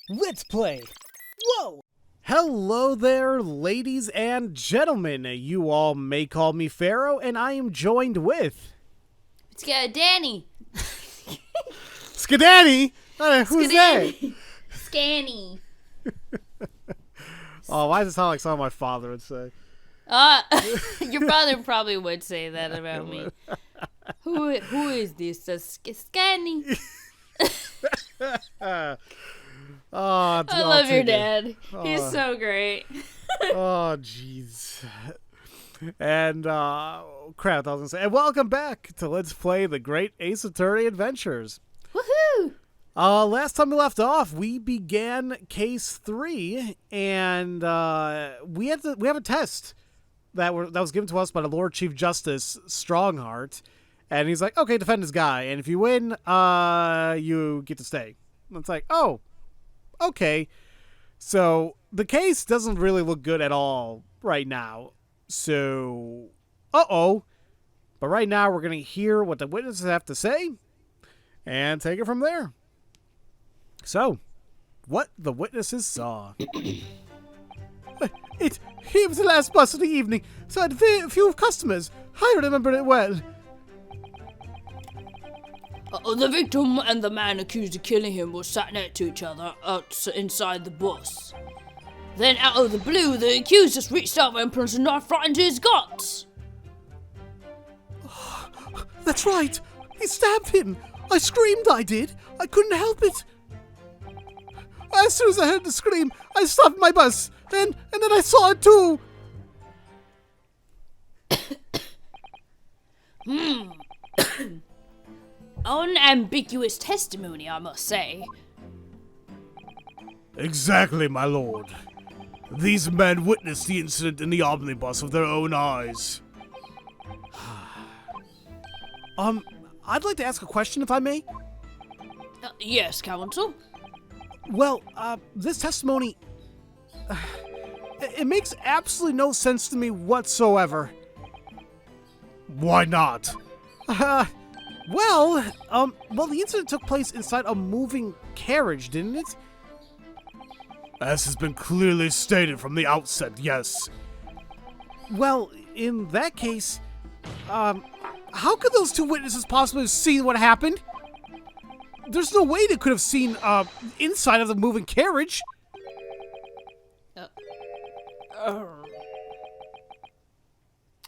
Let's play. Whoa! Hello there, ladies and gentlemen. You all may call me Pharaoh, and I am joined with... It's got Danny. Skadani? Who's that? Scanny. Oh, why does it sound like something my father would say? Your father probably would say that about me. Who is this? Scanny. I love your dad. He's so great. Oh, jeez. And, crap, I was gonna say. And welcome back to Let's Play the Great Ace Attorney Adventures. Woohoo! Last time we left off, we began Case 3, and we have a test that was given to us by the Lord Chief Justice Strongheart, and he's like, okay, defend this guy, and if you win, you get to stay. And it's like, oh, okay. So the case doesn't really look good at all right now. So, but right now we're gonna hear what the witnesses have to say and take it from there. So, what the witnesses saw. He was the last bus of the evening, so I had a few customers. I remember it well. The victim and the man accused of killing him were sat next to each other inside the bus. Then, out of the blue, the accused just reached up and plunged a knife right into his guts. That's right. He stabbed him. I screamed, I did. I couldn't help it. As soon as I heard the scream, I stopped my bus, and then I saw it too. Unambiguous testimony, I must say. Exactly, my lord. These men witnessed the incident in the omnibus with their own eyes. I'd like to ask a question, if I may. Yes, counsel. Well, this testimony... it makes absolutely no sense to me whatsoever. Why not? Well, the incident took place inside a moving carriage, didn't it? As has been clearly stated from the outset, yes. Well, in that case, how could those two witnesses possibly have seen what happened? There's no way they could have seen, inside of the moving carriage.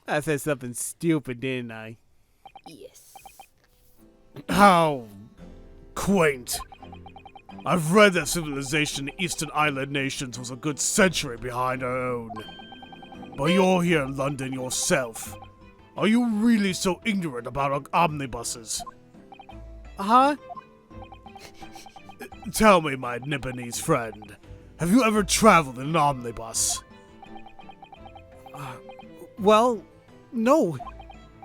I said something stupid, didn't I? Yes. How quaint. I've read that civilization in the Eastern Island nations was a good century behind our own. But you're here in London yourself. Are you really so ignorant about omnibuses? Huh? Tell me, my Nibonese friend, have you ever traveled in an omnibus? Well, no.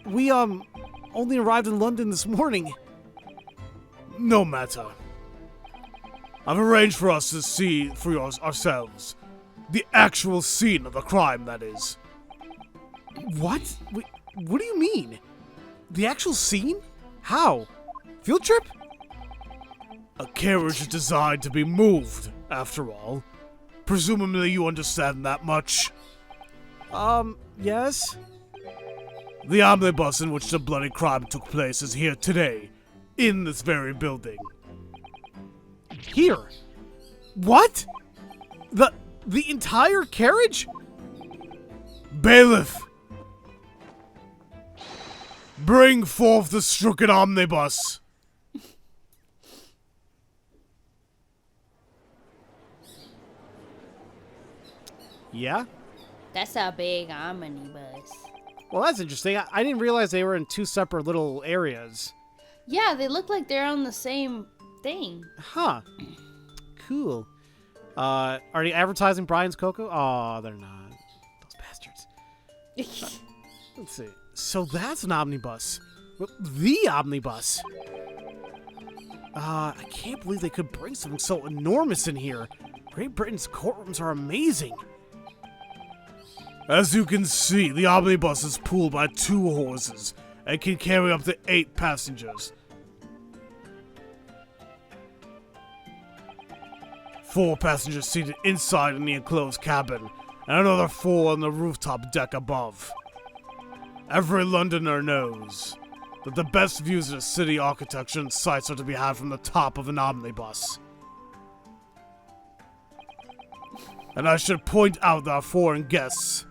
We, only arrived in London this morning. No matter. I've arranged for us to see for ourselves. The actual scene of the crime, that is. What? What do you mean? The actual scene? How? Field trip? A carriage is designed to be moved, after all. Presumably you understand that much. Yes? The omnibus in which the bloody crime took place is here today, in this very building. Here? What? The entire carriage? Bailiff! Bring forth the stricken omnibus! Yeah? That's a big omnibus. Well, that's interesting. I didn't realize they were in two separate little areas. Yeah, they look like they're on the same thing. Huh. Cool. Are they advertising Brian's Cocoa? Oh, they're not. Those bastards. Let's see. So that's an omnibus. The omnibus. I can't believe they could bring something so enormous in here. Great Britain's courtrooms are amazing. As you can see, the omnibus is pulled by 2 horses and can carry up to 8 passengers. 4 passengers seated inside in the enclosed cabin, and another 4 on the rooftop deck above. Every Londoner knows that the best views of the city architecture and sights are to be had from the top of an omnibus. And I should point out to our foreign guests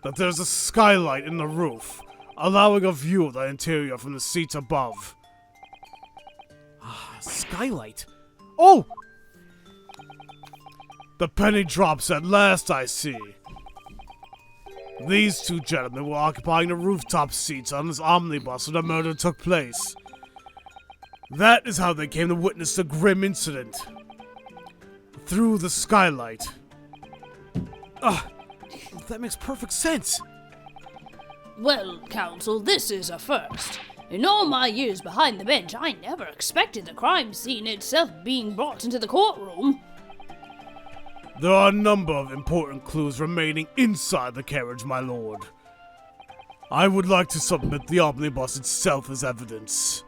that there's a skylight in the roof, allowing a view of the interior from the seats above. Skylight? Oh! The penny drops at last, I see. These 2 gentlemen were occupying the rooftop seats on this omnibus when the murder took place. That is how they came to witness the grim incident. Through the skylight. That makes perfect sense. Well, Counsel, this is a first. In all my years behind the bench, I never expected the crime scene itself being brought into the courtroom. There are a number of important clues remaining inside the carriage, my lord. I would like to submit the omnibus itself as evidence.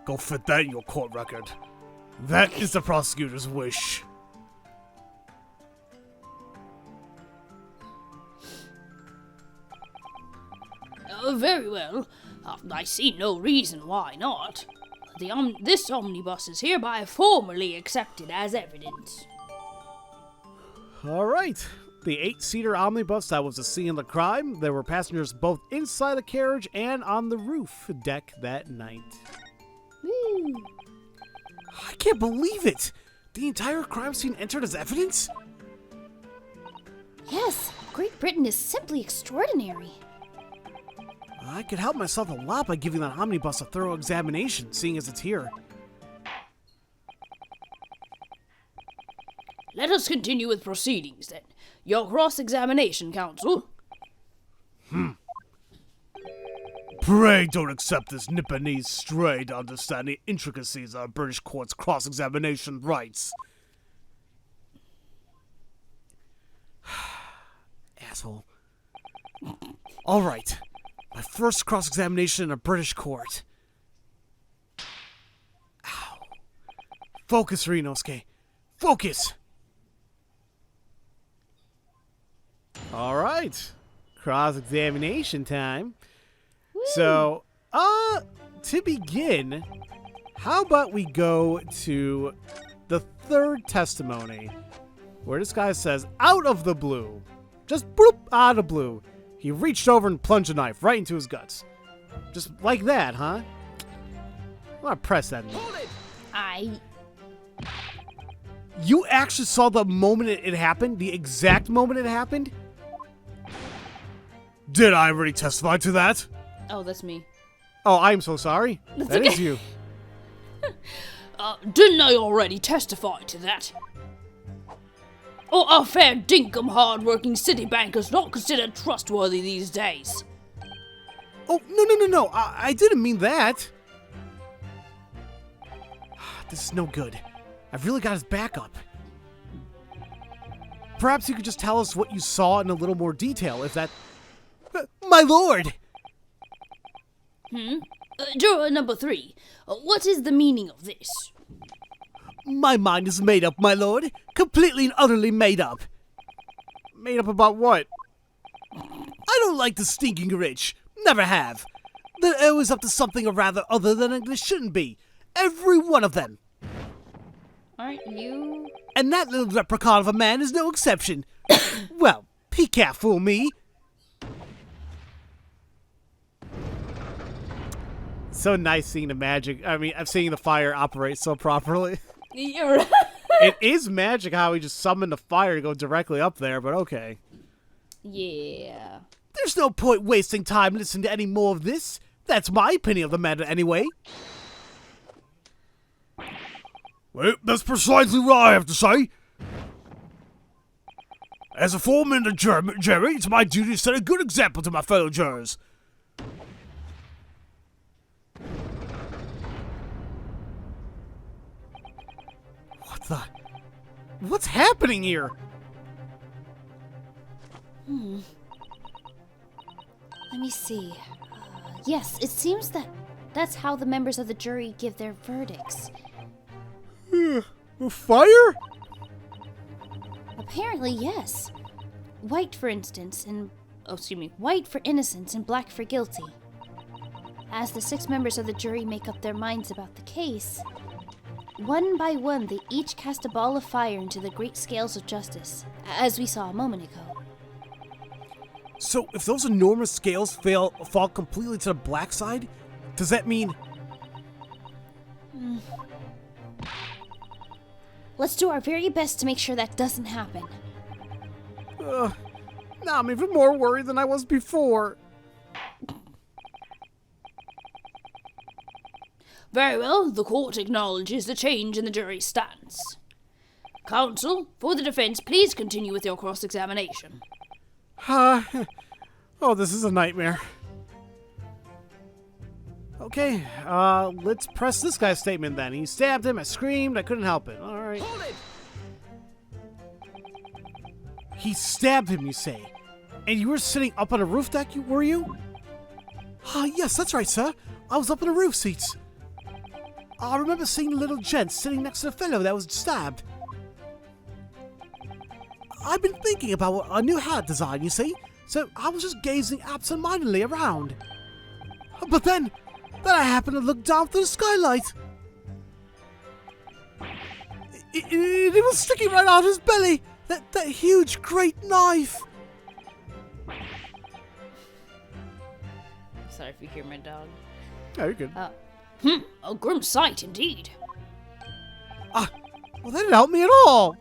Go fit that in your court record. That is the prosecutor's wish. Very well. I see no reason why not. This omnibus is hereby formally accepted as evidence. Alright. The 8-seater omnibus that was the scene of the crime. There were passengers both inside the carriage and on the roof deck that night. Woo. I can't believe it! The entire crime scene entered as evidence? Yes, Great Britain is simply extraordinary. I could help myself a lot by giving that omnibus a thorough examination, seeing as it's here. Let us continue with proceedings, then. Your cross-examination, Counsel. Pray don't accept this Nipponese stray to understand the intricacies of a British court's cross-examination rights. Asshole. Alright. My first cross-examination in a British court. Ow. Focus, Ryunosuke. Focus! Alright. Cross-examination time. So, to begin, how about we go to the third testimony, where this guy says, out of the blue, just bloop, out of the blue, he reached over and plunged a knife right into his guts. Just like that, huh? I'm gonna press that. You actually saw the moment it happened? The exact moment it happened? Did I already testify to that? Oh, that's me. Oh, I'm so sorry. That is you. Didn't I already testify to that? Or are fair dinkum hard-working city bankers not considered trustworthy these days? Oh, no. I didn't mean that. This is no good. I've really got his back up. Perhaps you could just tell us what you saw in a little more detail, if that... My lord! Juror number 3, what is the meaning of this? My mind is made up, my lord. Completely and utterly made up. Made up about what? I don't like the stinking rich. Never have. They're always up to something or rather other than they shouldn't be. Every one of them. Aren't you? And that little leprechaun of a man is no exception. Well, he can't fool me. So nice seeing the magic. I mean, I'm seeing the fire operate so properly. You're right. It is magic how he just summoned the fire to go directly up there, but okay. Yeah. There's no point wasting time listening to any more of this. That's my opinion of the matter anyway. Well, that's precisely what I have to say. As a foreman of Jerry, it's my duty to set a good example to my fellow jurors. What's happening here? Let me see. Yes, it seems that's how the members of the jury give their verdicts. Fire? Apparently, yes. White for innocence and black for guilty. As the 6 members of the jury make up their minds about the case, one by one they each cast a ball of fire into the great scales of justice, as we saw a moment ago. So if those enormous scales fall completely to the black side, does that mean... Let's do our very best to make sure that doesn't happen. Now I'm even more worried than I was before. Very well, the court acknowledges the change in the jury's stance. Counsel, for the defense, please continue with your cross-examination. Oh, this is a nightmare. Okay, let's press this guy's statement then. He stabbed him, I screamed, I couldn't help it. Alright. Hold it! He stabbed him, you say? And you were sitting up on a roof deck, were you? Yes, that's right, sir. I was up in the roof seats. I remember seeing the little gent sitting next to the fellow that was stabbed. I've been thinking about a new hat design, you see? So I was just gazing absent-mindedly around. But then I happened to look down through the skylight. It was sticking right out of his belly. That huge, great knife. Sorry if you hear my dog. Oh, you're good. A grim sight indeed. Well, that didn't help me at all.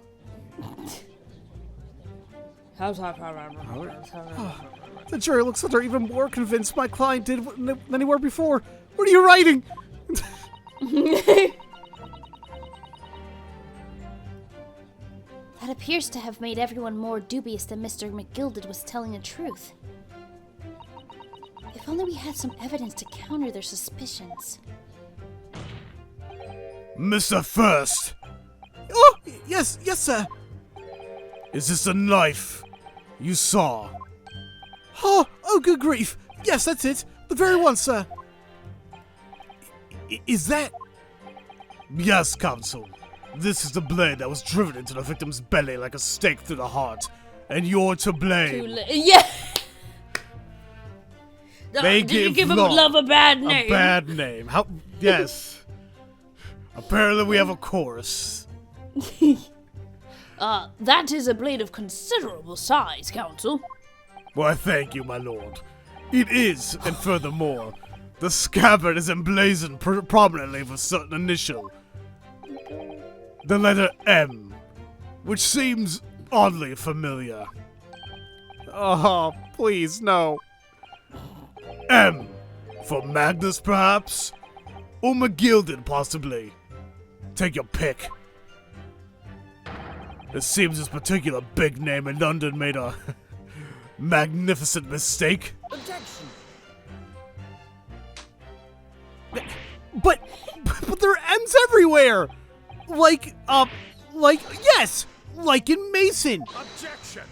The jury looks like they're even more convinced my client did than they were before. What are you writing? That appears to have made everyone more dubious that Mr. McGilded was telling the truth. If only we had some evidence to counter their suspicions. Mr. First. Oh, yes, sir. Is this a knife you saw? Oh, good grief. Yes, that's it. The very one, sir. Is that... Yes, counsel. This is the blade that was driven into the victim's belly like a stake through the heart. And you're to blame. Yeah! They Did you give him love a bad name? A bad name. How? Yes. Apparently we have a chorus. That is a blade of considerable size, counsel. Why, thank you, my lord. It is, and furthermore, the scabbard is emblazoned prominently with a certain initial. The letter M, which seems oddly familiar. Oh, please, no. M, for Magnus, perhaps? Or McGilded, possibly. Take your pick. It seems this particular big name in London made a magnificent mistake. Objection! But there are M's everywhere! Like in Mason! Objection!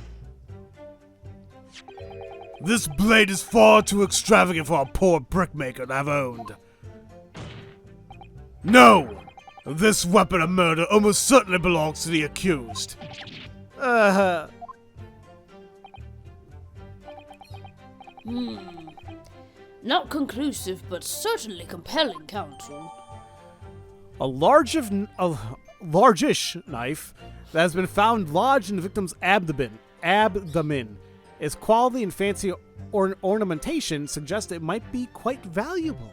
This blade is far too extravagant for a poor brickmaker to have owned. No! This weapon of murder almost certainly belongs to the accused. Not conclusive, but certainly compelling, counsel. A largish knife that has been found lodged in the victim's abdomen. Its quality and fancy ornamentation suggest it might be quite valuable.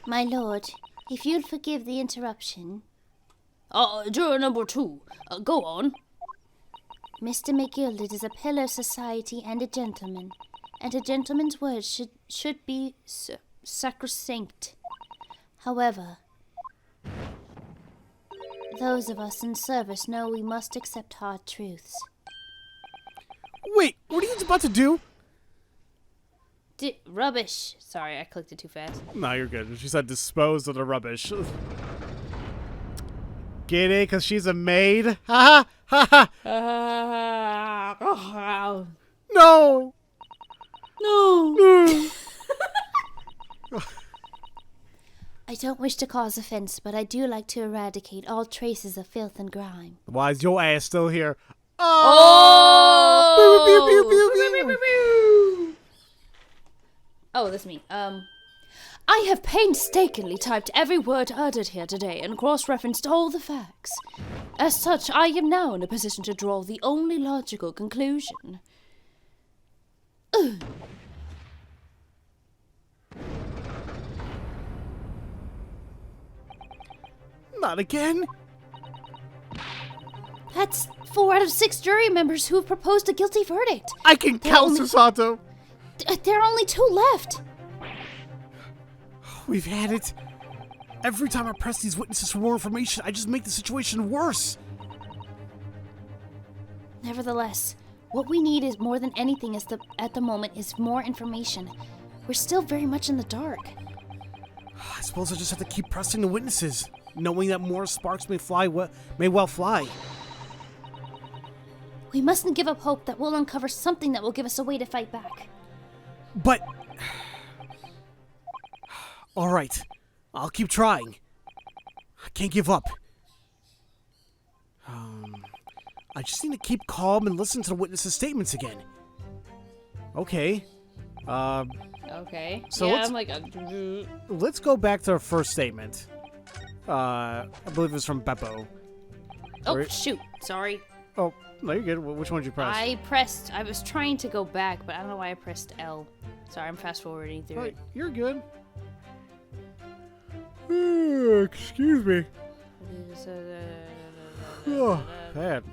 My lord, if you'll forgive the interruption. Juror number 2, go on. Mr. McGilded is a pillar of society and a gentleman's word should be sacrosanct. However, those of us in service know we must accept hard truths. Wait, what are you about to do? Rubbish. Sorry, I clicked it too fast. No, you're good. She said dispose of the rubbish. Get it? Because she's a maid? Ha ha ha! No! No! I don't wish to cause offense, but I do like to eradicate all traces of filth and grime. Why is your ass still here? Oh! Pew, pew, pew, pew, pew. Oh, that's me. I have painstakingly typed every word uttered here today and cross-referenced all the facts. As such, I am now in a position to draw the only logical conclusion. Not again. That's 4 out of 6 jury members who have proposed a guilty verdict. I can count, Susato. There are only 2 left. We've had it. Every time I press these witnesses for more information, I just make the situation worse. Nevertheless, what we need is more than anything at the moment is more information. We're still very much in the dark. I suppose I just have to keep pressing the witnesses, knowing that more sparks may well fly. We mustn't give up hope that we'll uncover something that will give us a way to fight back. But... all right, I'll keep trying. I can't give up. I just need to keep calm and listen to the witnesses' statements again. Okay. Okay. So yeah, let's- I'm like... Let's go back to our first statement. I believe it was from Beppo. Oh, Right. shoot. Sorry. Oh, no, you're good. Which one did you press? I was trying to go back, but I don't know why I pressed L. Sorry, I'm fast forwarding through Oh, it. you're good. Excuse me. Oh, bad.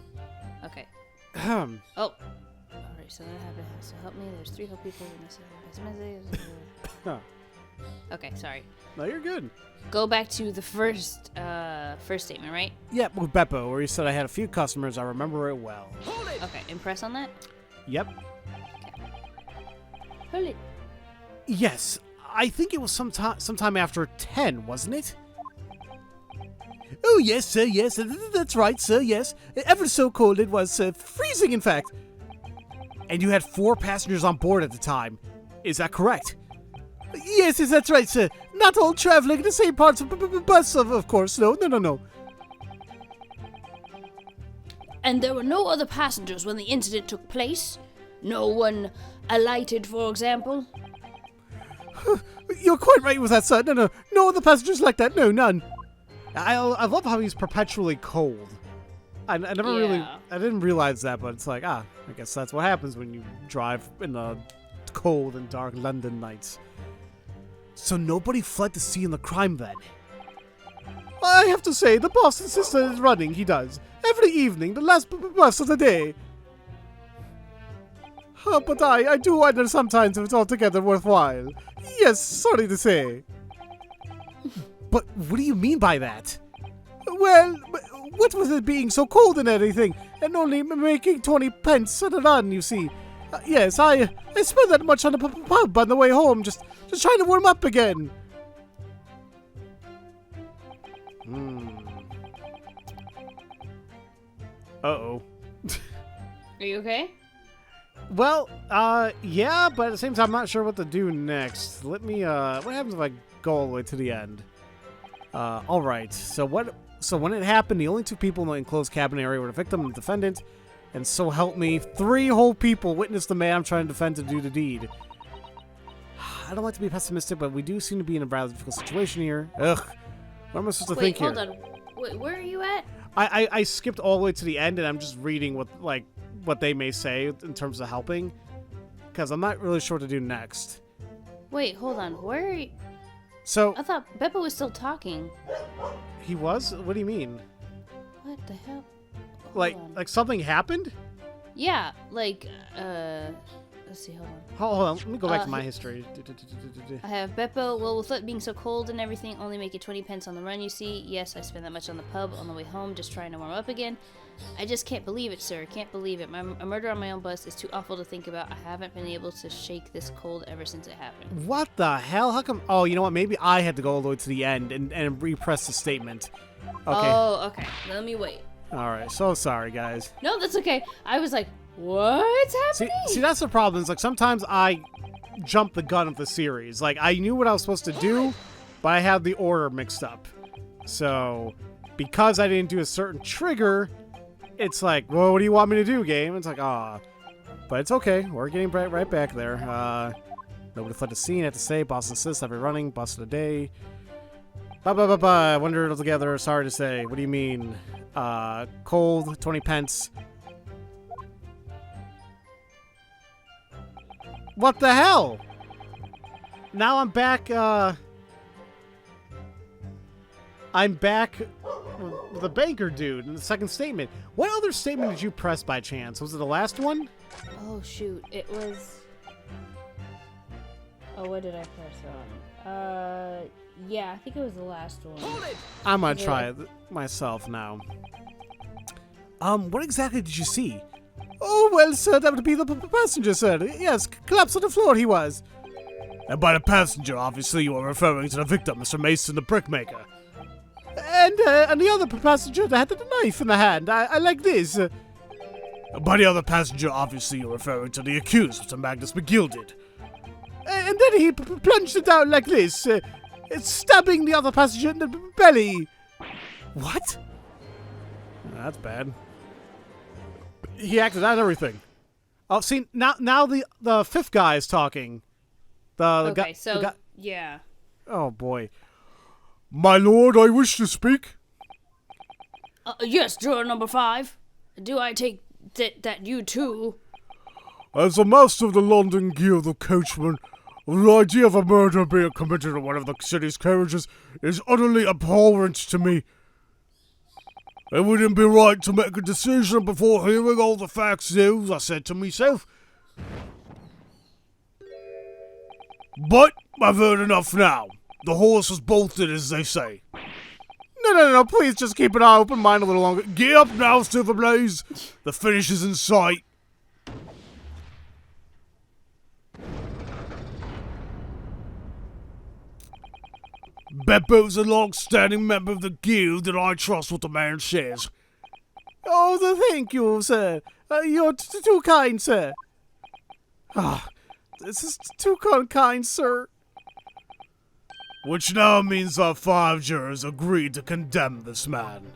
Okay. Ahem. Oh. Alright, so that happened. So help me. There's 3 whole people in this. Huh. Okay, sorry. No, you're good. Go back to the first statement, right? Yeah, with Beppo, where he said I had a few customers. I remember it well. Okay, impress on that? Yep. Hold it. Yes, I think it was sometime after 10, wasn't it? Oh, yes, sir, yes. That's right, sir, yes. Ever so cold it was, freezing, in fact. And you had 4 passengers on board at the time. Is that correct? Yes, that's right, sir. Not all traveling in the same parts of the bus, of course. No. And there were no other passengers when the incident took place? No one alighted, for example? You're quite right with that, sir. No other passengers like that. No, none. I love how he's perpetually cold. I didn't realize that, but it's like, I guess that's what happens when you drive in the cold and dark London nights. So nobody fled the scene of the crime then? I have to say, the boss insisted running, he does. Every evening, the last bus of the day. But I do wonder sometimes if it's altogether worthwhile. Yes, sorry to say. But what do you mean by that? Well, what with it being so cold and everything, and only making 20 pence at a run, you see. Yes, I spent that much on the pub on the way home, just trying to warm up again. Uh-oh. Are you okay? Well, yeah, but at the same time, I'm not sure what to do next. Let me, what happens if I go all the way to the end? Alright, so when it happened, the only 2 people in the enclosed cabin area were the victim and the defendant, and so help me, 3 whole people witnessed the man I'm trying to defend to do the deed. I don't like to be pessimistic, but we do seem to be in a rather difficult situation here. Ugh. What am I supposed to think here? Wait, hold on. Wait, where are you at? I skipped all the way to the end, and I'm just reading what they may say in terms of helping, because I'm not really sure what to do next. Wait, hold on. Where are you? So I thought Beppo was still talking. he was? What do you mean? What the hell? Hold on. Like something happened? Yeah, like, let's see, hold on. Hold on, let me go back to my history. I have Beppo. Well, with it being so cold and everything, only making 20 pence on the run, you see. Yes, I spent that much on the pub on the way home, just trying to warm up again. I just can't believe it, sir. Can't believe it. A murder on my own bus is too awful to think about. I haven't been able to shake this cold ever since it happened. What the hell? How come? Oh, you know what? Maybe I had to go all the way to the end and repress the statement. Okay. Oh, okay. Let me wait. All right. So sorry, guys. No, that's okay. I was like, what's happening? See, that's the problem. It's like sometimes I jump the gun of the series. Like I knew what I was supposed to do, but I had the order mixed up. So, because I didn't do a certain trigger, it's like, well, what do you want me to do, game? It's like, ah. But it's okay. We're getting right back there. Nobody fled the scene. I have to say, boss insists I've been running. Boss of the day. Blah. Wonder it together. Sorry to say. What do you mean? Cold. 20 pence. What the hell? Now I'm back, I'm back with the banker dude in the second statement. What other statement did you press by chance? Was it the last one? Oh, shoot. It was... Oh, what did I press on? Yeah, I think it was the last one. Hold it! I'm gonna try it myself now. What exactly did you see? Oh, well, sir, that would be the passenger, sir. Yes, collapsed on the floor he was. And by the passenger, obviously, you are referring to the victim, Mr. Mason, the brickmaker. And the other passenger that had the knife in the hand. I like this. By the other passenger, obviously, you're referring to the accused, Mr. Magnus McGilded. And then he plunged it down like this, stabbing the other passenger in the belly. What? That's bad. He acted out everything. Oh, see, now the fifth guy is talking. Yeah. Oh, boy. My lord, I wish to speak. Yes, juror number 5. Do I take that you too? As a master of the London Guild of Coachmen, the idea of a murder being committed in one of the city's carriages is utterly abhorrent to me. It wouldn't be right to make a decision before hearing all the facts news, I said to myself. But I've heard enough now. The horse has bolted, as they say. No, please just keep an open mind a little longer. Get up now, Silver Blaze. The finish is in sight. Beppo's a long-standing member of the guild, and I trust what the man says. Oh, thank you, sir. You're too kind, sir. This is too kind, sir. Which now means our 5 jurors agreed to condemn this man.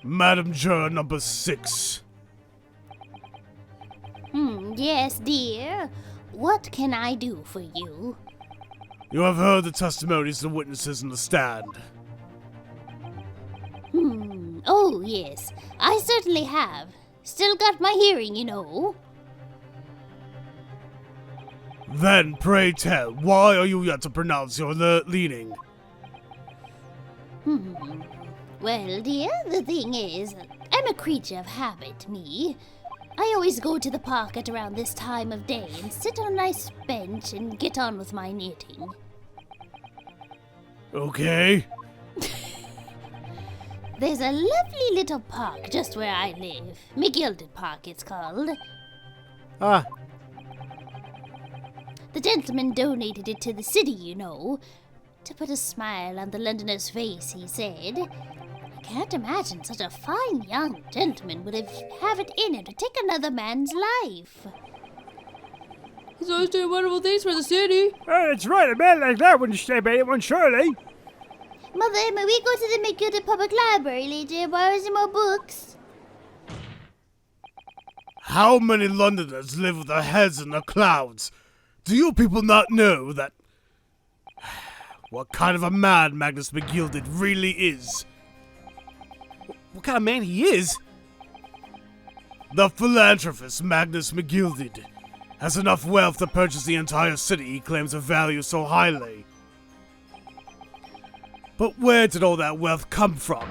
Madam Juror number 6. Yes, dear. What can I do for you? You have heard the testimonies of the witnesses in the stand. Oh, yes. I certainly have. Still got my hearing, you know. Then, pray tell, why are you yet to pronounce your leaning? Well, dear, the thing is, I'm a creature of habit, me. I always go to the park at around this time of day and sit on a nice bench and get on with my knitting. Okay. There's a lovely little park just where I live. McGilded Park, it's called. Ah. The gentleman donated it to the city, you know. To put a smile on the Londoner's face, he said. I can't imagine such a fine young gentleman would have it in him to take another man's life. He's always doing wonderful things for the city. That's right, a man like that wouldn't stay by anyone, surely. Mother, may we go to the McGilded Public Library later and borrow some more books? How many Londoners live with their heads in the clouds? Do you people not know that... what kind of a man Magnus McGilded really is? What kind of man he is? The philanthropist Magnus McGilded has enough wealth to purchase the entire city he claims to value so highly. But where did all that wealth come from?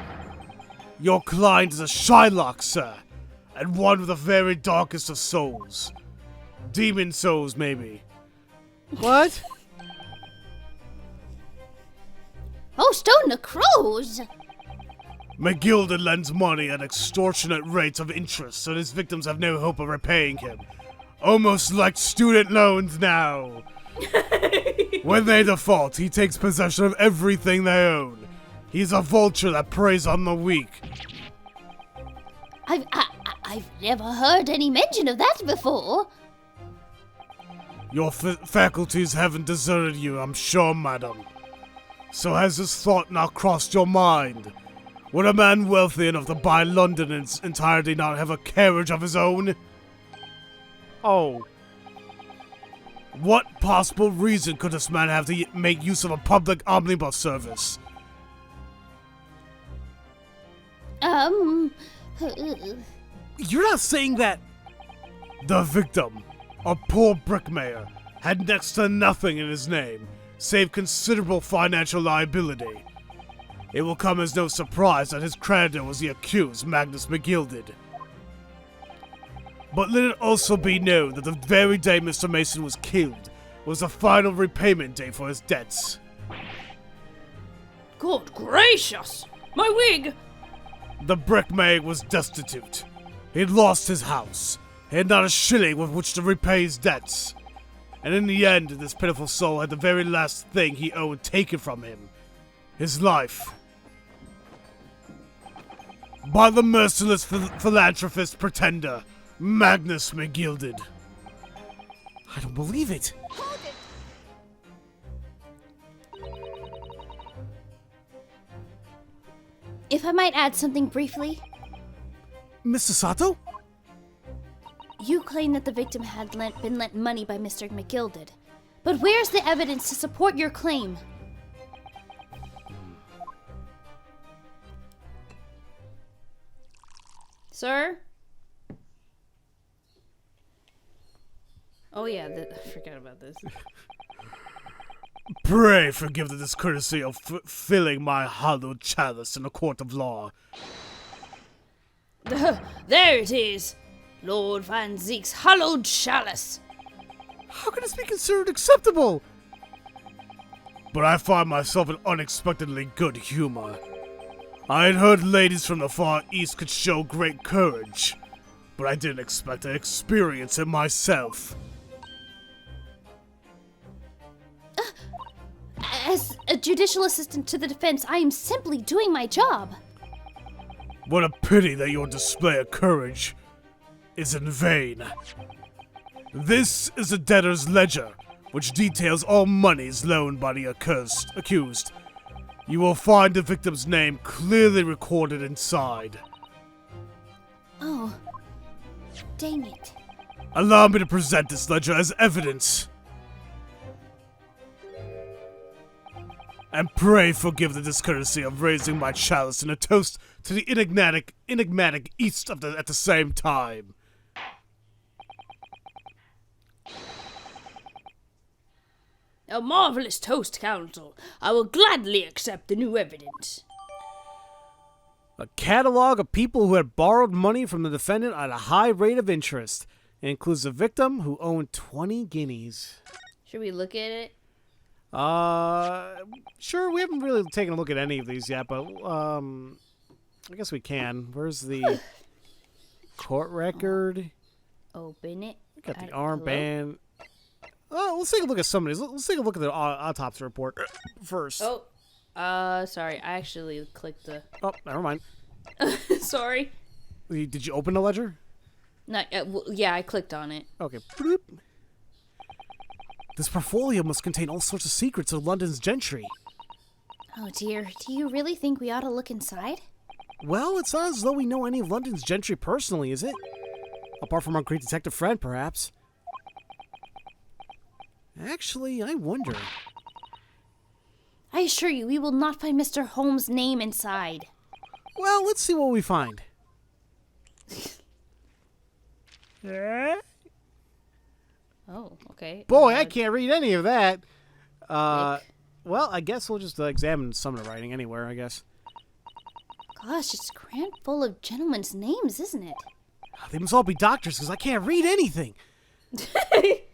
Your client is a Shylock, sir, and one with the very darkest of souls. Demon souls, maybe. What? Oh, stone the crows! McGilded lends money at extortionate rates of interest, so his victims have no hope of repaying him. Almost like student loans now. When they default, he takes possession of everything they own. He's a vulture that preys on the weak. I've never heard any mention of that before. Your faculties haven't deserted you, I'm sure, madam. So has this thought not crossed your mind? Would a man wealthy enough to buy London in its entirety not have a carriage of his own? Oh. What possible reason could this man have to make use of a public omnibus service? You're not saying that... The victim, a poor brickmaker, had next to nothing in his name, save considerable financial liability. It will come as no surprise that his creditor was the accused, Magnus McGilded. But let it also be known that the very day Mr. Mason was killed was the final repayment day for his debts. Good gracious! My wig! The brickmaker was destitute. He had lost his house. He had not a shilling with which to repay his debts. And in the end, this pitiful soul had the very last thing he owed taken from him. His life. By the merciless philanthropist pretender, Magnus McGilded. I don't believe it. If I might add something briefly, Mr. Sato? you claim that the victim had been lent money by Mr. McGilded. But where's the evidence to support your claim? Sir? Oh yeah, I forgot about this. Pray forgive the discourtesy of filling my hallowed chalice in a court of law. There it is! Lord Van Zeek's hallowed chalice! How can this be considered acceptable? But I find myself in unexpectedly good humor. I had heard ladies from the Far East could show great courage, but I didn't expect to experience it myself. As a judicial assistant to the defense, I am simply doing my job. What a pity that your display of courage is in vain. This is the debtor's ledger, which details all monies loaned by the accused. You will find the victim's name clearly recorded inside. Oh, dang it. Allow me to present this ledger as evidence. And pray forgive the discourtesy of raising my chalice in a toast to the enigmatic East at the same time. A marvelous toast, Counsel. I will gladly accept the new evidence. A catalog of people who had borrowed money from the defendant at a high rate of interest. It includes the victim who owned 20 guineas. Should we look at it? Sure, we haven't really taken a look at any of these yet, but, I guess we can. Where's the court record? Open it. We got the armband. Oh, let's take a look at some of these. Let's take a look at the autopsy report first. Oh, sorry. I actually clicked the... Oh, never mind. Sorry. Did you open the ledger? Not, yeah, I clicked on it. Okay. Bloop. This portfolio must contain all sorts of secrets of London's gentry. Oh dear, do you really think we ought to look inside? Well, it's not as though we know any of London's gentry personally, is it? Apart from our great detective friend, perhaps. Actually, I wonder. I assure you, we will not find Mr. Holmes' name inside. Well, let's see what we find. Oh, okay. Boy, I can't read any of that. Well, I guess we'll just examine some of the writing anywhere, I guess. Gosh, it's crammed full of gentlemen's names, isn't it? They must all be doctors, because I can't read anything.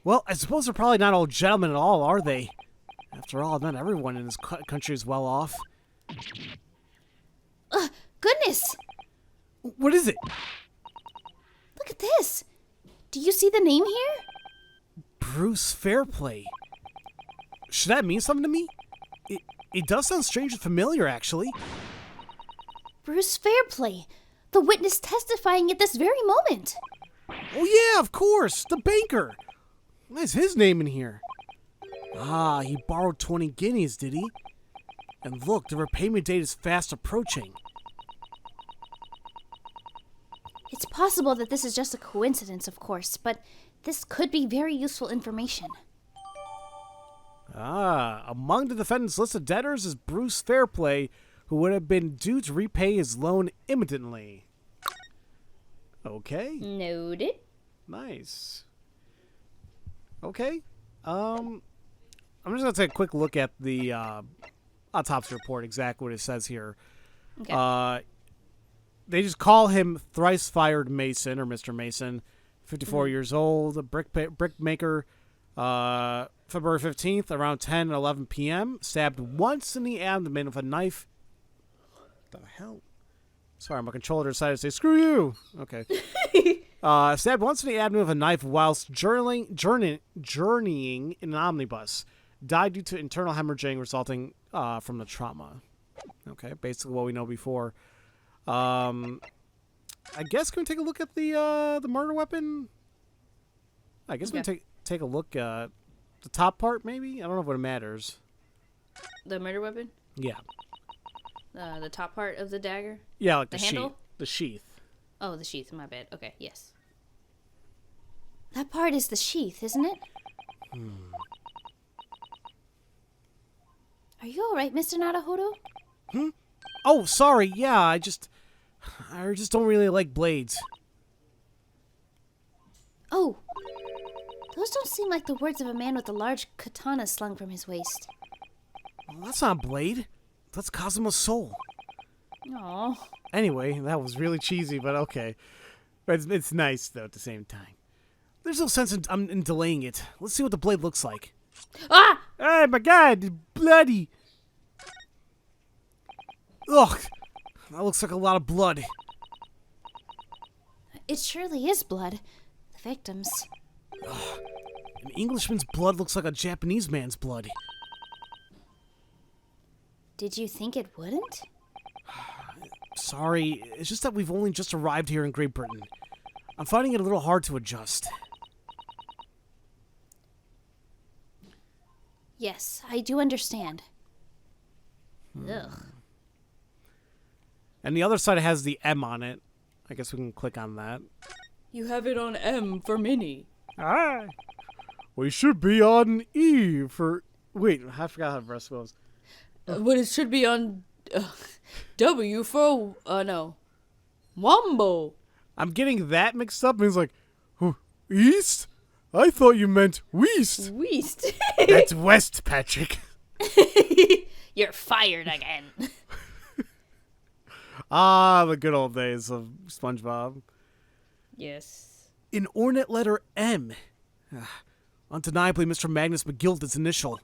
Well, I suppose they're probably not all gentlemen at all, are they? After all, not everyone in this country is well off. Goodness! What is it? Look at this! Do you see the name here? Bruce Fairplay. Should that mean something to me? It does sound strange and familiar, actually. Bruce Fairplay, The witness testifying at this very moment. Oh yeah, of course, the banker. Why's his name in here? Ah, he borrowed 20 guineas, did he? And look, the repayment date is fast approaching. It's possible that this is just a coincidence, of course, but this could be very useful information. Ah, among the defendant's list of debtors is Bruce Fairplay, who would have been due to repay his loan imminently. Okay, Noted. nice. Okay, I'm just gonna take a quick look at the autopsy report, exactly what it says here. Okay. They just call him thrice fired Mason, or Mr. Mason, 54 years old, a brickmaker. February 15th, around 10 and 11 p.m., stabbed once in the abdomen with a knife. What the hell? Sorry, my controller decided to say, screw you. Okay. Stabbed once in the abdomen with a knife whilst journeying in an omnibus. Died due to internal hemorrhaging resulting from the trauma. Okay, basically what we know before. I guess can we take a look at the murder weapon? I guess we can take a look at the top part, maybe? I don't know if it matters. The murder weapon? Yeah. The top part of the dagger? Yeah, like the handle? sheath. The sheath. Oh, the sheath. My bad. Okay, yes. That part is the sheath, isn't it? Are you alright, Mr. Naruhodo? Oh, sorry. Yeah, I just don't really like blades. Oh, those don't seem like the words of a man with a large katana slung from his waist. Well, that's not a blade. That's Cosmo's soul. Aw. Anyway, that was really cheesy, but okay. But it's nice, though, at the same time. There's no sense in delaying it. Let's see what the blade looks like. Ah! Oh, my God. It's bloody. Ugh. That looks like a lot of blood. It surely is blood. The victim's. An Englishman's blood looks like a Japanese man's blood. Did you think it wouldn't? Sorry, it's just that we've only just arrived here in Great Britain. I'm finding it a little hard to adjust. Yes, I do understand. Ugh. And the other side has the M on it. I guess we can click on that. You have it on M for mini. Ah, We should be on E for... Wait, I forgot how the rest goes. But it should be on W for, no. Wombo. I'm getting that mixed up, and he's like, "Oh, East? I thought you meant West." Weast. That's West, Patrick. You're fired again. Ah, the good old days of SpongeBob. Yes. An ornate letter M. Undeniably Mr. Magnus McGilda's initial.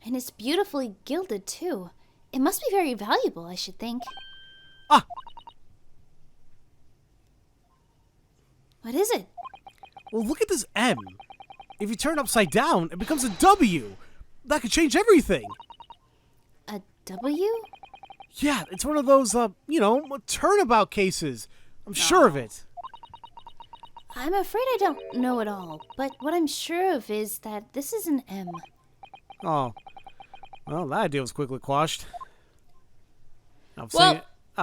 And it's beautifully gilded, too. It must be very valuable, I should think. Ah! What is it? Well, look at this M. If you turn it upside down, it becomes a W. That could change everything. A W? Yeah, it's one of those, turnabout cases. I'm sure of it. I'm afraid I don't know it all, but what I'm sure of is that this is an M. Oh. Well, that idea was quickly quashed. I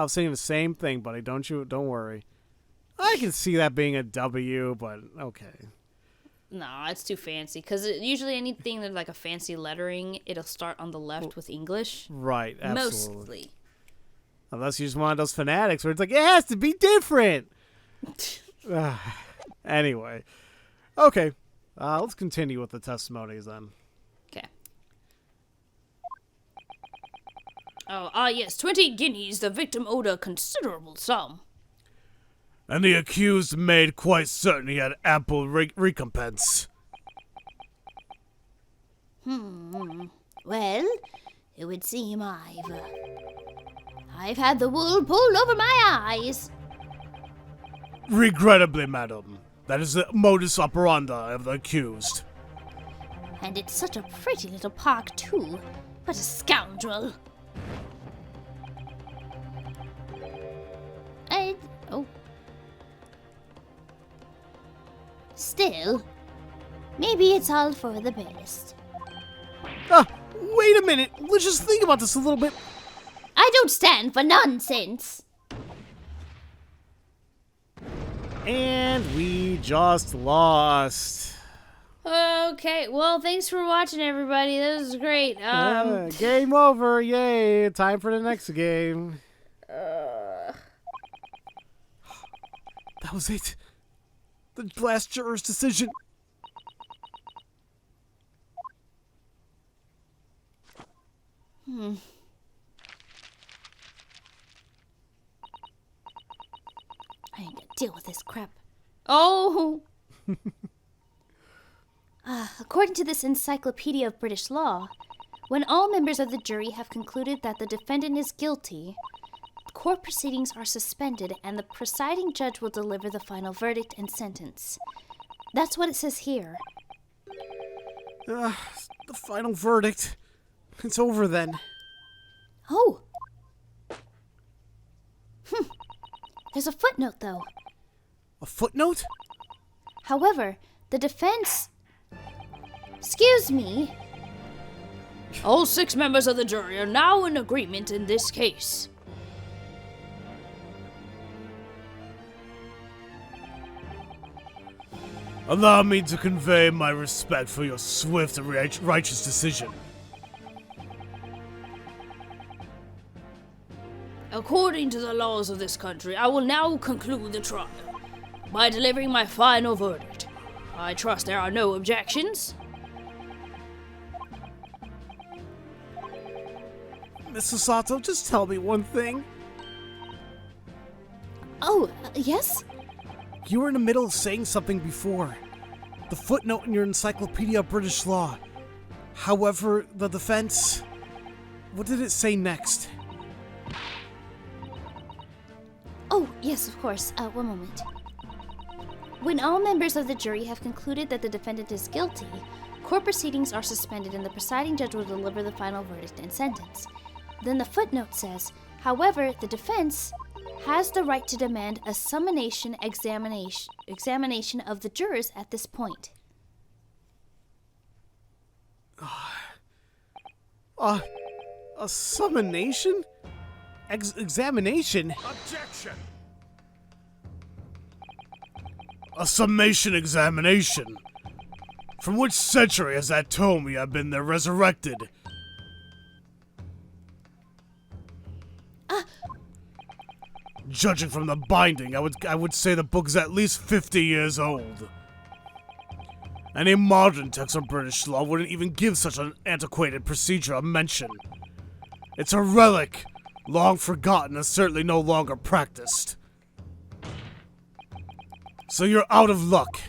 was saying the same thing, buddy. Don't worry. I can see that being a W, but okay. No, it's too fancy. Because usually anything that's like a fancy lettering, it'll start on the left with English. Right, absolutely. Mostly. Unless you're just one of those fanatics where it's like, it has to be different. Anyway. Okay. Let's continue with the testimonies then. Okay. Oh, yes, 20 guineas. The victim owed a considerable sum. And the accused made quite certain he had ample recompense. Well, it would seem I've had the wool pulled over my eyes. Regrettably, madam, that is the modus operandi of the accused. And it's such a pretty little park, too. What a scoundrel. Still, maybe it's all for the best. Wait a minute. Let's just think about this a little bit. I don't stand for nonsense. And we just lost. Okay, well, thanks for watching, everybody. That was great. Game over. Yay. Time for the next game. That was it. The last juror's decision. I ain't gonna deal with this crap. Oh! According to this Encyclopedia of British Law, when all members of the jury have concluded that the defendant is guilty, court proceedings are suspended and the presiding judge will deliver the final verdict and sentence. That's what it says here. The final verdict. It's over then. Oh! There's a footnote, though. A footnote? However, the defense... Excuse me. All 6 members of the jury are now in agreement in this case. Allow me to convey my respect for your swift and righteous decision. According to the laws of this country, I will now conclude the trial by delivering my final verdict. I trust there are no objections. Mr. Sato, just tell me one thing. Oh, yes? You were in the middle of saying something before. The footnote in your Encyclopedia of British Law. However, the defense... What did it say next? Oh, yes, of course. One moment. When all members of the jury have concluded that the defendant is guilty, court proceedings are suspended and the presiding judge will deliver the final verdict and sentence. Then the footnote says, however, the defense has the right to demand a summation examination of the jurors at this point. A summonation? Examination? Objection! A summation examination? From which century has that told me I've been there resurrected? Judging from the binding, I would say the book is at least 50 years old. Any modern text of British law wouldn't even give such an antiquated procedure a mention. It's a relic, long forgotten and certainly no longer practiced. So you're out of luck.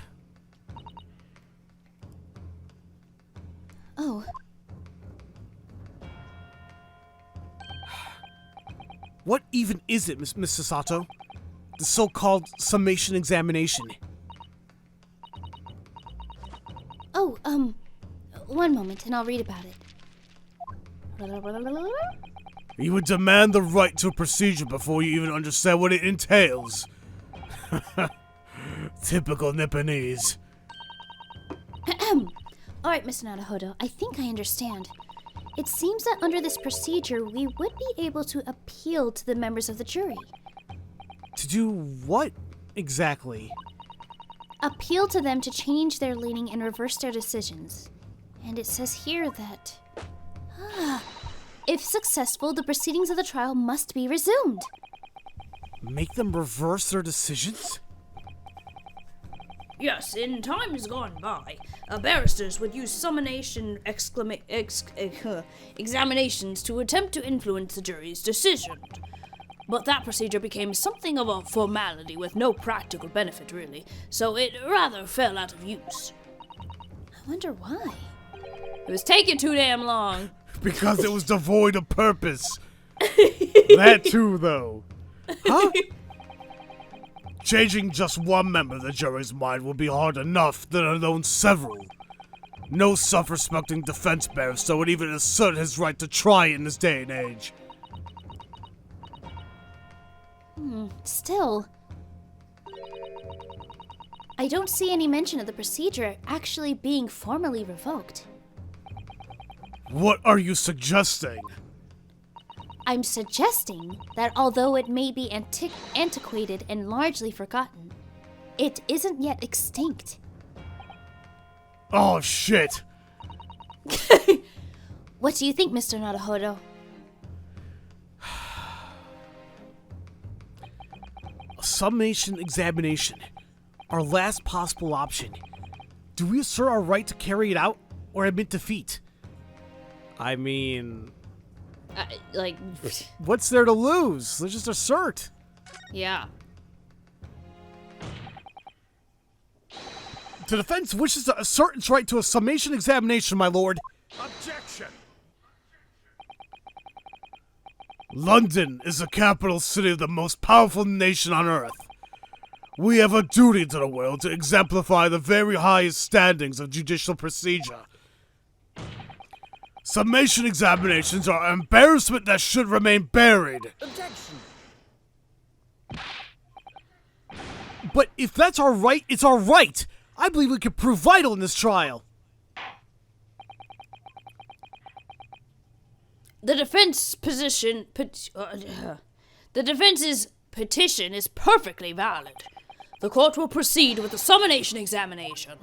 Oh. What even is it, Mr. Sato? The so-called Summation Examination. Oh, one moment and I'll read about it. You would demand the right to a procedure before you even understand what it entails. Typical Nipponese. Alright, Mr. Naruhodo, I think I understand. It seems that under this procedure, we would be able to appeal to the members of the jury. To do what, exactly? Appeal to them to change their leaning and reverse their decisions. And it says here that... if successful, the proceedings of the trial must be resumed. Make them reverse their decisions? Yes, in times gone by, barristers would use summonation examinations to attempt to influence the jury's decision. But that procedure became something of a formality with no practical benefit, really, so it rather fell out of use. I wonder why. It was taking too damn long. Because it was devoid of purpose. That too, though. Huh? Changing just one member of the jury's mind will be hard enough, let alone several. No self-respecting defense barrister would even assert his right to try in this day and age. Still... I don't see any mention of the procedure actually being formally revoked. What are you suggesting? I'm suggesting that although it may be antiquated and largely forgotten, it isn't yet extinct. Oh, shit. What do you think, Mr. Naruhodo? A summation examination. Our last possible option. Do we assert our right to carry it out or admit defeat? I mean, what's there to lose? Let's just assert. Yeah. The defense wishes to assert its right to a summation examination, my lord. Objection! London is the capital city of the most powerful nation on earth. We have a duty to the world to exemplify the very highest standings of judicial procedure. Summation examinations are an embarrassment that should remain buried. Objection! But if that's our right, it's our right. I believe we can prove vital in this trial. The defense's petition is perfectly valid. The court will proceed with the Summonation Examination.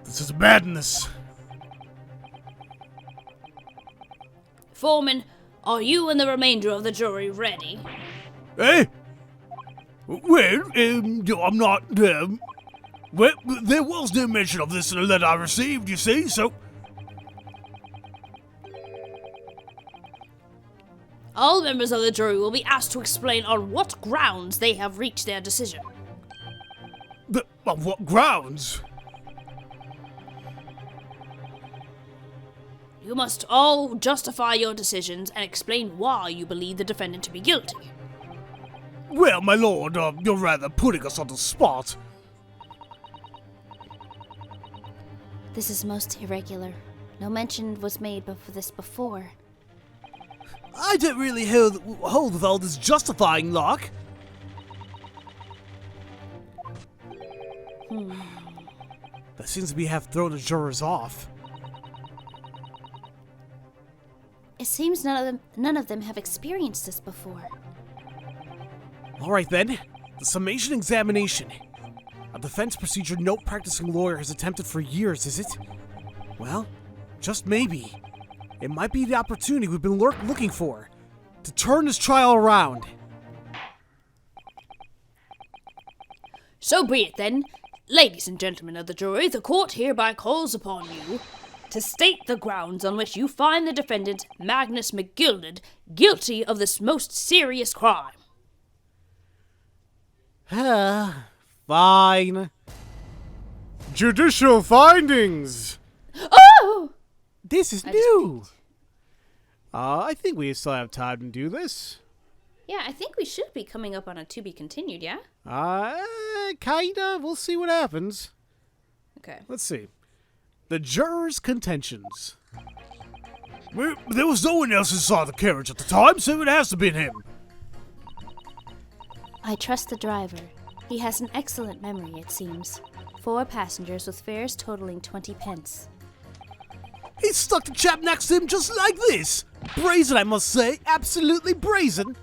This is madness. Foreman, are you and the remainder of the jury ready? Eh? Well, I'm not, well, there was no mention of this in the letter I received, you see, so... All members of the jury will be asked to explain on what grounds they have reached their decision. But on what grounds? You must all justify your decisions and explain why you believe the defendant to be guilty. Well, my lord, you're rather putting us on the spot. This is most irregular. No mention was made of this before. I don't really hold with all this justifying, Locke. That seems to be have thrown the jurors off. It seems none of them have experienced this before. All right then, the summation examination. A defense procedure no practicing lawyer has attempted for years, is it? Well, just maybe. It might be the opportunity we've been looking for to turn this trial around. So be it then. Ladies and gentlemen of the jury, the court hereby calls upon you to state the grounds on which you find the defendant, Magnus McGilded, guilty of this most serious crime. Fine. Judicial findings. Oh! This is new. I think we still have time to do this. Yeah, I think we should be coming up on a to be continued, yeah? Kinda. We'll see what happens. Okay. Let's see. The jurors' contentions. Well, there was no one else inside the carriage at the time, so it has to be him. I trust the driver. He has an excellent memory, it seems. 4 passengers with fares totaling 20 pence. He stuck the chap next to him just like this. Brazen, I must say. Absolutely brazen.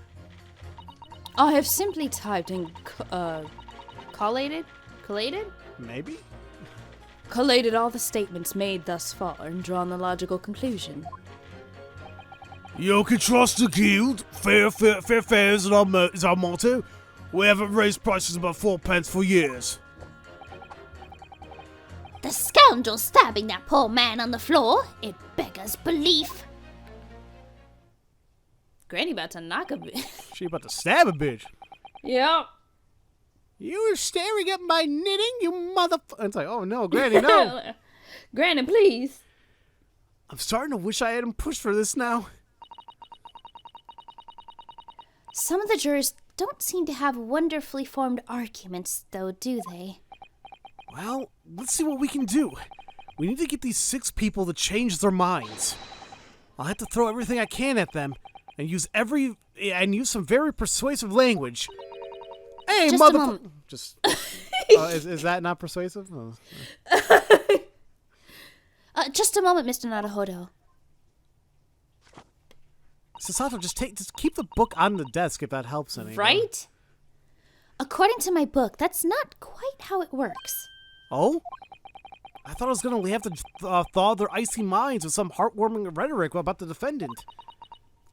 I have simply typed in collated? Maybe. Collated all the statements made thus far and drawn the logical conclusion. You can trust the guild. Fair fares is our motto. We haven't raised prices above 4 pence for years. The scoundrel stabbing that poor man on the floor, it beggars belief. Granny about to knock a bit. She about to stab a bitch. Yep. You were staring at my knitting, you motherfucker. It's like, oh no, Granny, no. Granny, please. I'm starting to wish I hadn't pushed for this now. Some of the jurors don't seem to have wonderfully formed arguments, though, do they? Well, let's see what we can do. We need to get these 6 people to change their minds. I'll have to throw everything I can at them and use some very persuasive language. Hey, Just a moment. Just Is that not persuasive? Oh. Just a moment, Mr. Naruhodo. Sasato, just keep the book on the desk if that helps any. Right? According to my book, that's not quite how it works. Oh? I thought I was going to have to thaw their icy minds with some heartwarming rhetoric about the defendant.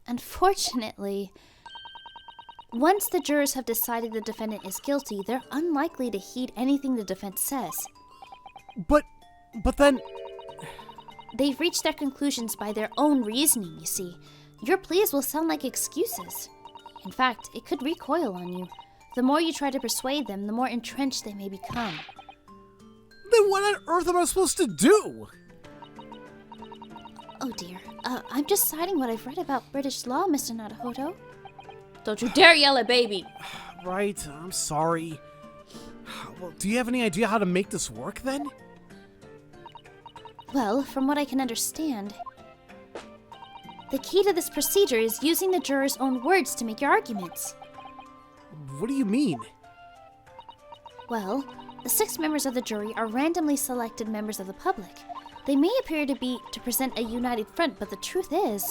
Unfortunately, once the jurors have decided the defendant is guilty, they're unlikely to heed anything the defense says. But then... They've reached their conclusions by their own reasoning, you see. Your pleas will sound like excuses. In fact, it could recoil on you. The more you try to persuade them, the more entrenched they may become. Then what on earth am I supposed to do? Oh dear. I'm just citing what I've read about British law, Mr. Naruhodo. Don't you dare yell at baby. Right, I'm sorry. Well, do you have any idea how to make this work then? Well, from what I can understand, the key to this procedure is using the jurors' own words to make your arguments. What do you mean? Well, the 6 members of the jury are randomly selected members of the public. They may appear to present a united front, but the truth is,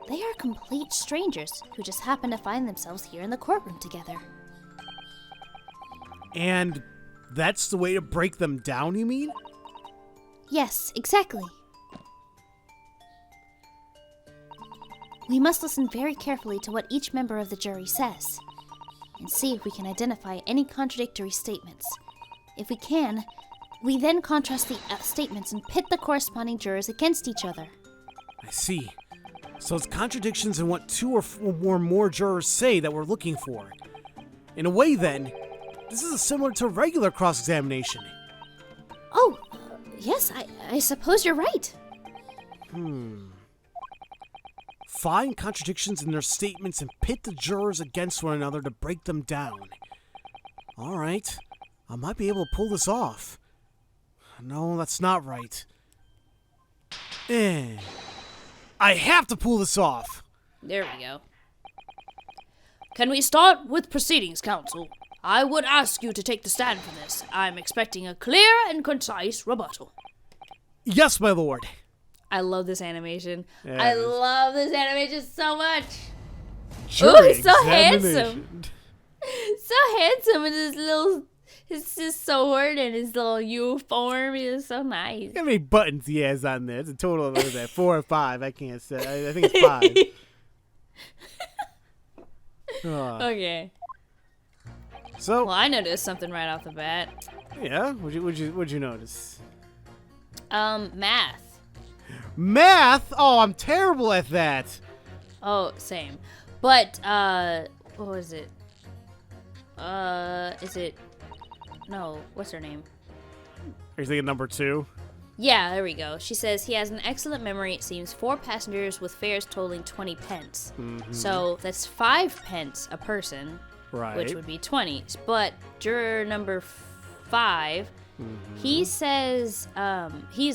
they are complete strangers who just happen to find themselves here in the courtroom together. And that's the way to break them down, you mean? Yes, exactly. We must listen very carefully to what each member of the jury says, and see if we can identify any contradictory statements. If we can, we then contrast the statements and pit the corresponding jurors against each other. I see. So it's contradictions in what 2 or more jurors say that we're looking for. In a way, then, this is similar to regular cross-examination. Oh, yes, I suppose you're right. Find contradictions in their statements and pit the jurors against one another to break them down. All right, I might be able to pull this off. No, that's not right. I have to pull this off. There we go. Can we start with proceedings, counsel? I would ask you to take the stand for this. I'm expecting a clear and concise rebuttal. Yes, my lord. I love this animation. Yeah, I love this animation so much. Jury He's so examination. handsome. So handsome in his little, his sword and his little uniform. He is so nice. How many buttons he has on there? It's a total of, what is that, 4 or 5? I can't say. I think it's 5. Okay. So, Well, I noticed something right off the bat. yeah, what'd you notice? Math. Math? Oh, I'm terrible at that. Oh, same. But, what was it? No, what's her name? Are you thinking number 2? Yeah, there we go. She says he has an excellent memory, it seems. 4 passengers with fares totaling 20 pence. Mm-hmm. So that's 5 pence a person, Right. which would be 20. But juror number 5, he says, he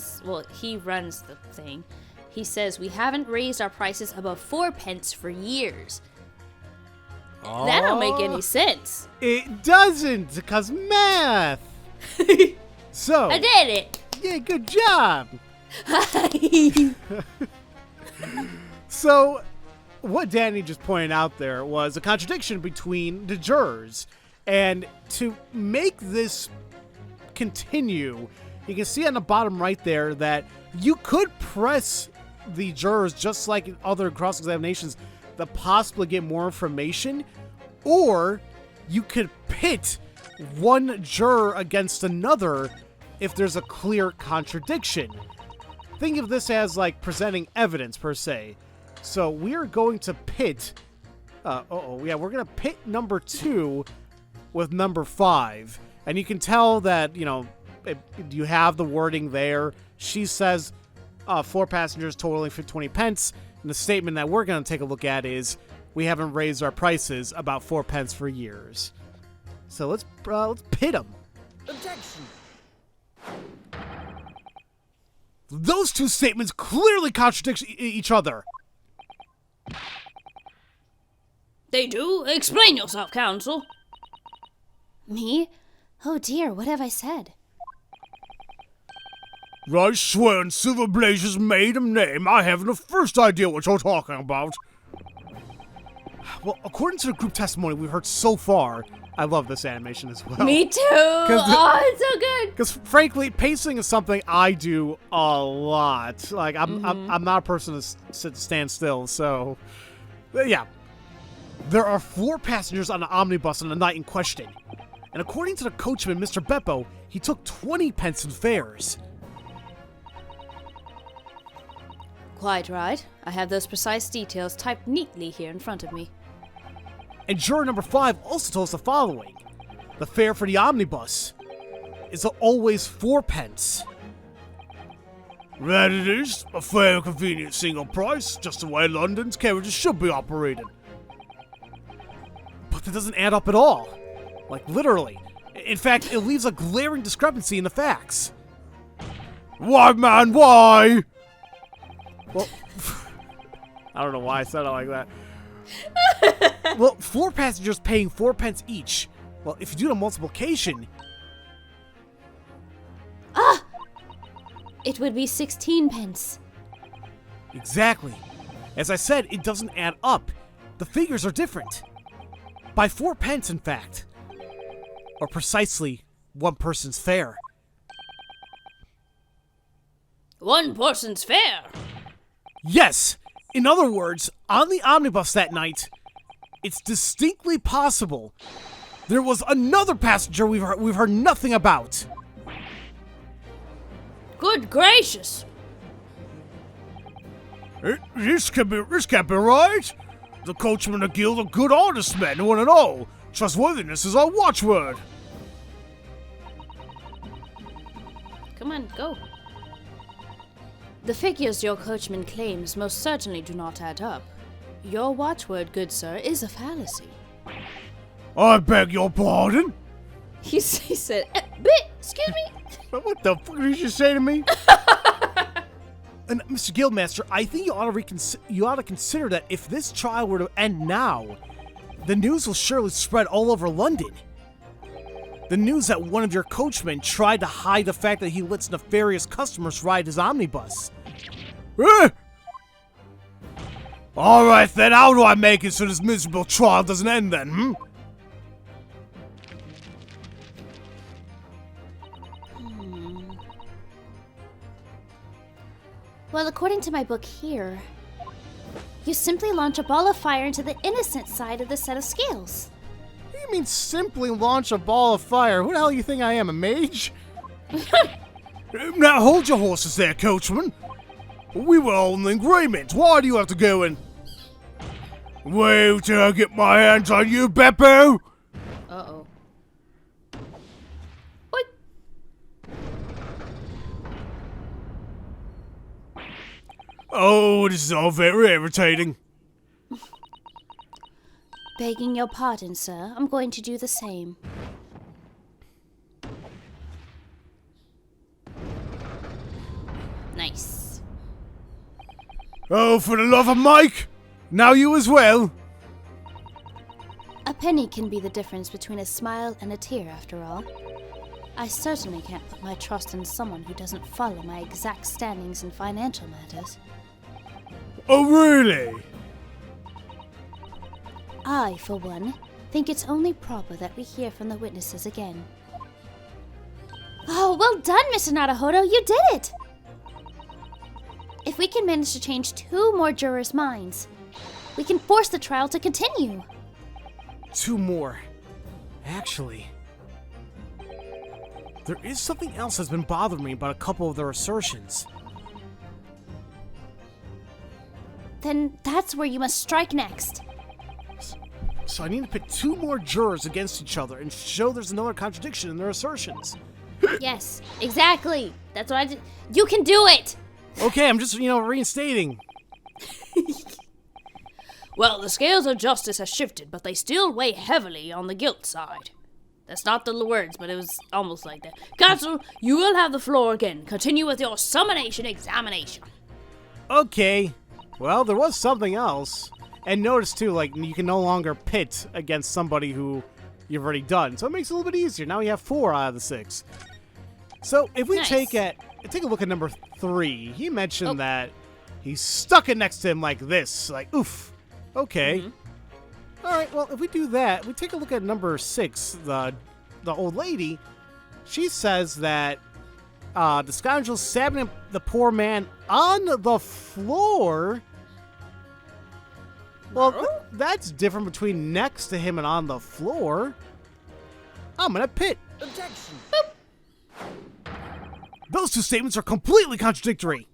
runs the thing. He says, we haven't raised our prices above 4 pence for years. That don't make any sense. It doesn't, because math. So, I did it. yeah, good job. So, what Danny just pointed out there was a contradiction between the jurors. And to make this continue, you can see on the bottom right there that you could press the jurors just like in other cross-examinations to possibly get more information, or you could pit one juror against another if there's a clear contradiction. Think of this as like presenting evidence per se. So we're going to pit we're going to pit number 2 with number 5. And you can tell that, you have the wording there. She says 4 passengers totaling for 20 pence. And the statement that we're going to take a look at is, we haven't raised our prices about 4 pence for years. So let's pit them. Objection. Those 2 statements clearly contradict each other. They do? Explain yourself, counsel. Me? Oh dear, what have I said? I swear on Silver Blaze's maiden name, I haven't the first idea what you're talking about. Well, according to the group testimony we've heard so far, I love this animation as well. Me too. Oh, it's so good. Because frankly, pacing is something I do a lot. Like I'm not a person to stand still. So, yeah. There are 4 passengers on the omnibus on the night in question, and according to the coachman, Mr. Beppo, he took 20 pence in fares. Quite right. I have those precise details typed neatly here in front of me. And juror number 5 also told us the following: the fare for the omnibus is always 4 pence. That it is, a fair and convenient single price, just the way London's carriages should be operated. But that doesn't add up at all. Like, literally. In fact, it leaves a glaring discrepancy in the facts. Why, man, why? Well, I don't know why I said it like that. Well, 4 passengers paying 4 pence each. Well, if you do the multiplication... It would be 16 pence. Exactly. As I said, it doesn't add up. The figures are different. By 4 pence, in fact. Or precisely 1 person's fare. 1 person's fare. Yes! In other words, on the omnibus that night, it's distinctly possible there was another passenger we've heard nothing about. Good gracious. This can't be right. The coachman and the guild are good honest men, one and all. Trustworthiness is our watchword. Come on, go. The figures your coachman claims most certainly do not add up. Your watchword, good sir, is a fallacy. I beg your pardon? He said, excuse me? What the fuck did you say to me? And Mr. Guildmaster, I think you ought to consider that if this trial were to end now, the news will surely spread all over London. The news that one of your coachmen tried to hide the fact that he lets nefarious customers ride his omnibus. Alright then, how do I make it so this miserable trial doesn't end then, Well, according to my book here, you simply launch a ball of fire into the innocent side of the set of scales. What do you mean simply launch a ball of fire? Who the hell do you think I am, a mage? Now hold your horses there, coachman. We were all in agreement. Why do you have to go and... Wait till I get my hands on you, Beppo! Uh-oh. Oh, this is all very irritating. Begging your pardon, sir, I'm going to do the same. Nice. Oh, for the love of Mike! Now you as well. A penny can be the difference between a smile and a tear, after all. I certainly can't put my trust in someone who doesn't follow my exact standings in financial matters. Oh, really? I, for one, think it's only proper that we hear from the witnesses again. Oh, well done, Mr. Naruhodo, you did it! If we can manage to change 2 more jurors' minds, we can force the trial to continue. 2 more. Actually, there is something else that's been bothering me about a couple of their assertions. Then that's where you must strike next. So I need to pit 2 more jurors against each other and show there's another contradiction in their assertions. Yes, exactly. That's what I did. You can do it! Okay, I'm just, reinstating. Well, the scales of justice have shifted, but they still weigh heavily on the guilt side. That's not the words, but it was almost like that. Counsel, you will have the floor again. Continue with your Summonation Examination. Okay. Well, there was something else. And notice, too, you can no longer pit against somebody who you've already done. So it makes it a little bit easier. Now we have 4 out of the 6. So if we Nice. take a look at number 3, he mentioned that he's stuck it next to him like this. Like, oof. Okay. All right, well, if we do that, we take a look at number 6, the old lady. She says that the scoundrel stabbing the poor man on the floor. Well, that's different between next to him and on the floor. I'm gonna pit. Objection. Those 2 statements are completely contradictory.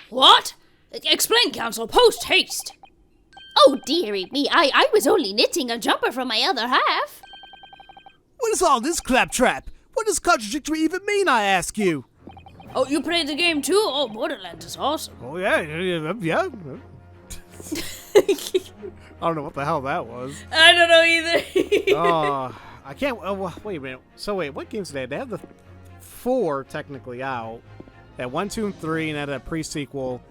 What? Explain, counsel, post haste. Oh, dearie me, I was only knitting a jumper from my other half. What is all this claptrap? What does contradictory even mean, I ask you? Oh, you played the game too? Oh, Borderlands is awesome. Oh, yeah. I don't know what the hell that was. I don't know either. I can't. Wait a minute. So wait, what games did they have? They have the 4 technically out. They had 1, 2, and 3, and had a pre-sequel,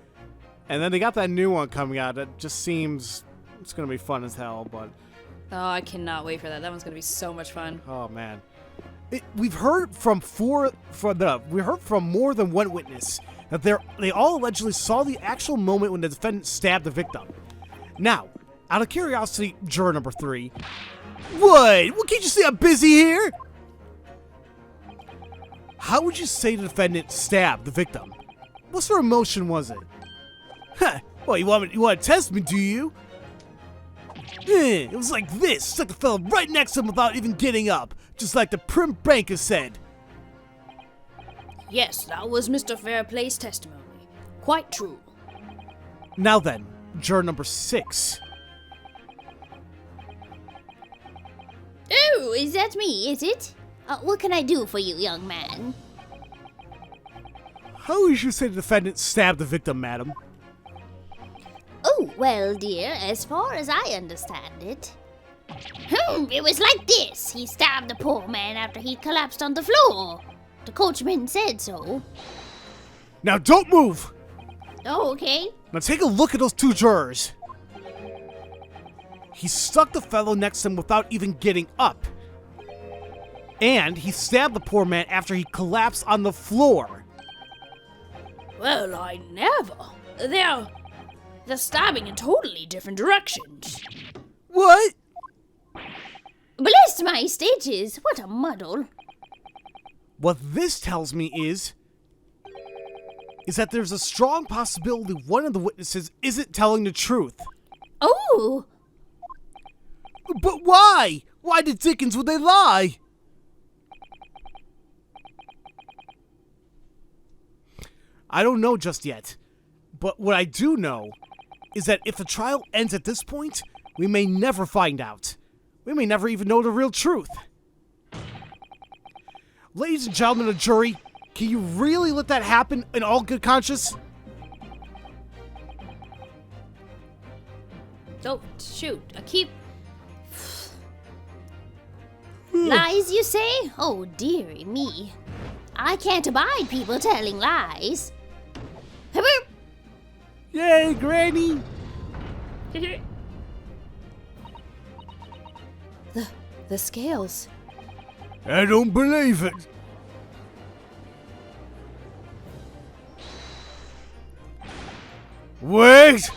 and then they got that new one coming out. That just seems it's gonna be fun as hell. But Oh, I cannot wait for that. That one's gonna be so much fun. oh man, we've heard from more than one witness that they all allegedly saw the actual moment when the defendant stabbed the victim. Now, out of curiosity, juror number 3. What? Well, can't you see I'm busy here? How would you say the defendant stabbed the victim? What sort of emotion was it? Huh. Well, you want to test me, do you? It was like this. Stuck the fellow right next to him without even getting up. Just like the prim banker said. Yes, that was Mr. Fairplay's testimony. Quite true. Now then, juror number 6. Oh, is that me, is it? What can I do for you, young man? How would you say the defendant stabbed the victim, madam? Oh, well, dear, as far as I understand it. It was like this. He stabbed the poor man after he collapsed on the floor. The coachman said so. Now don't move! Oh, okay. Now take a look at those 2 jurors. He stuck the fellow next to him without even getting up. And he stabbed the poor man after he collapsed on the floor. Well, I never. They're stabbing in totally different directions. What? Bless my stitches, what a muddle. What this tells me is that there's a strong possibility one of the witnesses isn't telling the truth. Oh! But why? Why the dickens would they lie? I don't know just yet. But what I do know is that if the trial ends at this point, we may never find out. We may never even know the real truth. Ladies and gentlemen of the jury, can you really let that happen in all good conscience? Oh, shoot. I keep... Lies, you say? Oh, dearie me. I can't abide people telling lies. Yay, Granny! The scales. I don't believe it. Wait!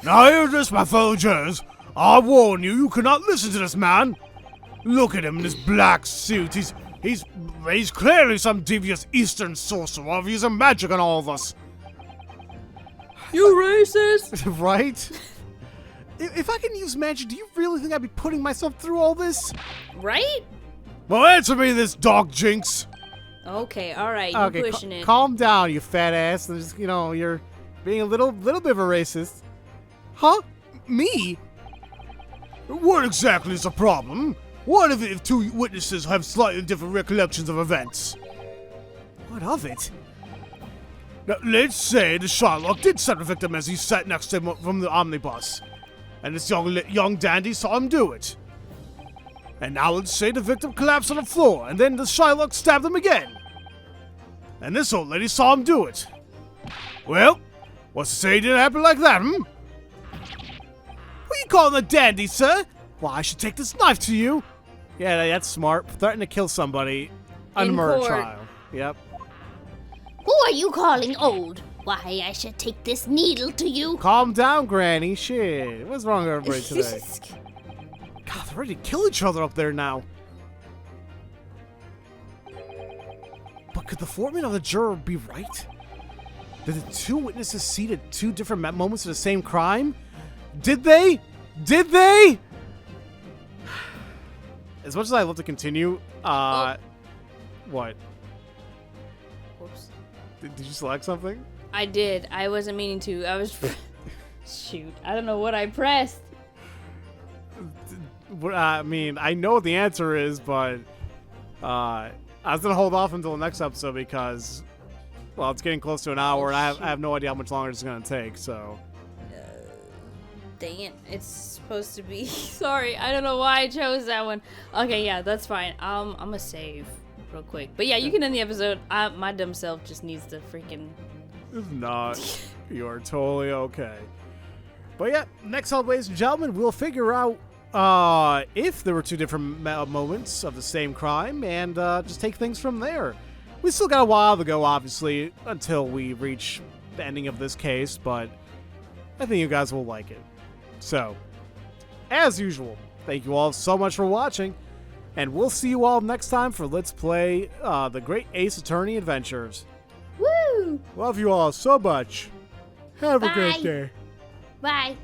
Now hear this, my fellow jurors. I warn you, you cannot listen to this man. Look at him in his black suit. He's clearly some devious Eastern sorcerer using magic on all of us. You racist! Right? If I can use magic, do you really think I'd be putting myself through all this? Right? Well, answer me this, dog jinx. Okay, alright, you're Okay, pushing it. calm down, you fat ass. There's, you're being a little bit of a racist. Huh? Me? What exactly is the problem? What if 2 witnesses have slightly different recollections of events? What of it? Now, let's say the Shylock did stab the victim as he sat next to him from the omnibus, and this young dandy saw him do it. And now let's say the victim collapsed on the floor, and then the Shylock stabbed him again. And this old lady saw him do it. Well, what's to say it didn't happen like that, hmm? What are you calling a dandy, sir? Well, I should take this knife to you. Yeah, that's smart. Threaten to kill somebody on a In murder court. trial. Yep. Who are you calling old? Why, I should take this needle to you. Calm down, Granny. Shit. What's wrong with everybody today? God, they're ready to kill each other up there now. But could the foreman of the juror be right? Did the two witnesses see at two different moments of the same crime? Did they? Did they? As much as I love to continue, what? Whoops. Did you select something? I did. I wasn't meaning to. I was. Shoot. I don't know what I pressed. I mean, I know what the answer is, but I was gonna hold off until the next episode because, well, it's getting close to an hour, and I have no idea how much longer it's gonna take. So, Dang it. It's supposed to be. Sorry. I don't know why I chose that one. Okay, yeah, that's fine. I'm gonna save real quick. But yeah, you can end the episode. My dumb self just needs to freaking. if not, you're totally okay. But yeah, next up, ladies and gentlemen, we'll figure out if there were two different moments of the same crime, and just take things from there. We still got a while to go, obviously, until we reach the ending of this case, but I think you guys will like it. So, as usual, thank you all so much for watching, and we'll see you all next time for Let's Play The Great Ace Attorney Adventures. Woo! Love you all so much. Have a Bye. great day. Bye.